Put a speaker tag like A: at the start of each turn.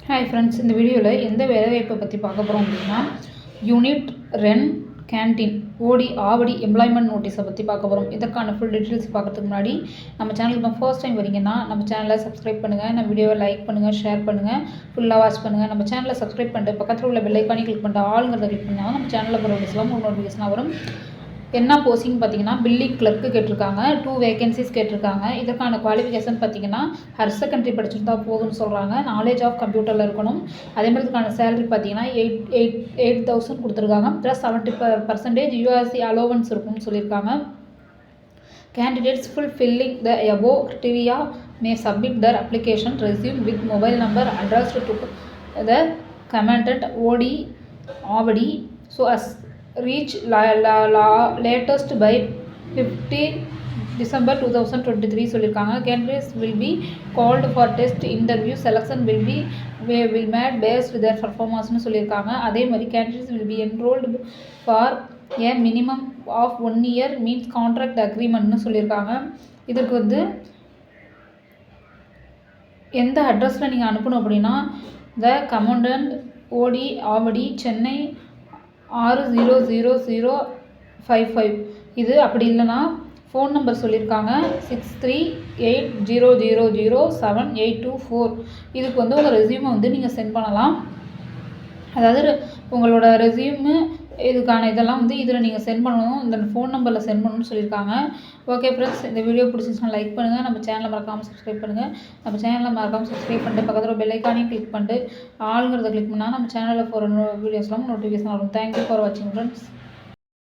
A: Hi friends, இந்த வீடியோவில் எந்த வேலைவாய்ப்பை பற்றி பார்க்க போகிறோம் அப்படின்னா யூனிட் ரென் கேன்டீன் ஆவடி எம்ப்ளாய்மெண்ட் நோட்டீஸை பற்றி பார்க்க போகிறோம். இதற்கான ஃபுல் டீட்டெயில்ஸ் பார்க்கறதுக்கு முன்னாடி நம்ம சேனலுக்கு இப்போ ஃபர்ஸ்ட் டைம் வரீங்கன்னா நம்ம சேனலை சப்ஸ்கிரைப் பண்ணுங்கள், நம்ம வீடியோவை லைக் பண்ணுங்கள், ஷேர் பண்ணுங்கள், ஃபுல்லாக வாட்ச் பண்ணுங்கள். நம்ம சேனலை சப்ஸ்கிரைப் பண்ணிட்டு பக்கத்தில் உள்ள பெல் ஐக்கானை கிளிக் பண்ணிட்டு ஆளுங்கிறத கிளிக் பண்ணால் நம்ம சேனலில் போகிற வீடியோஸ்லாம் உங்களுக்கு நோட்டிஃபிகேஷனாக வரும். என்ன போஸ்டிங் பார்த்தீங்கன்னா பில்லிங் கிளர்க்கு கேட்டிருக்காங்க. 2 வேகன்சிஸ் கேட்டிருக்காங்க. இதற்கான குவாலிஃபிகேஷன் பார்த்தீங்கன்னா ஹையர் செகண்டரி படிச்சிருந்தா போதும்னு சொல்கிறாங்க. நாலேஜ் ஆஃப் கம்ப்யூட்டரில் இருக்கணும். அதே மாதிரி இதுக்கான சேலரி பார்த்தீங்கன்னா 8,000 கொடுத்துருக்காங்க. ப்ளஸ் 70% யூஎஸ்சி அலோவன்ஸ் இருக்கும்னு சொல்லியிருக்காங்க. Candidates fulfilling the above criteria may submit their application resume with mobile number addressed to the commandant Avadi so as reach latest by 15 December 2023 சொல்லியிருக்காங்க. Candidates will be called for test interview. Selection will made based their performanceனு சொல்லியிருக்காங்க. அதே மாதிரி candidates will be enrolled for a minimum of 1 year means contract agreementனு சொல்லியிருக்காங்க. இதுக்கு எந்த அட்ரஸில் நீங்கள் அனுப்பணும் அப்படின்னா த கமாண்டன்ட் ஆவடி சென்னை 600055. இது அப்படி இல்லைன்னா ஃபோன் நம்பர் சொல்லியிருக்காங்க 6380000784. இதுக்கு உங்கள் ரெஸ்யூமை நீங்கள் சென்ட் பண்ணலாம். அதாவது உங்களோட ரெஸ்யூமு இதுக்கான இதெல்லாம் இதில் நீங்கள் சென்ட் பண்ணணும், இந்த ஃபோன் நம்பரில் சென்ட் பண்ணணும்னு சொல்லியிருக்காங்க. ஓகே ஃப்ரெண்ட்ஸ், இந்த வீடியோ பிடிச்சிச்சுன்னா லைக் பண்ணுங்கள், நம்ம சேனலை மறக்காமல் சப்ஸ்கிரைப் பண்ணுங்கள். நம்ம சேனலை மறக்காமல் சப்ஸ்கிரைப் பண்ணிட்டு பக்கத்தில் பெல் ஐக்கானையும் கிளிக் பண்ணிட்டு ஆளுங்கிறத கிளிக் பண்ணால் நம்ம சேனலில் போகிற வீடியோஸ்லாம் நோட்டிஃபிகேஷன் வரும். தேங்க்யூ ஃபார் வாட்சிங் ஃப்ரெண்ட்ஸ்.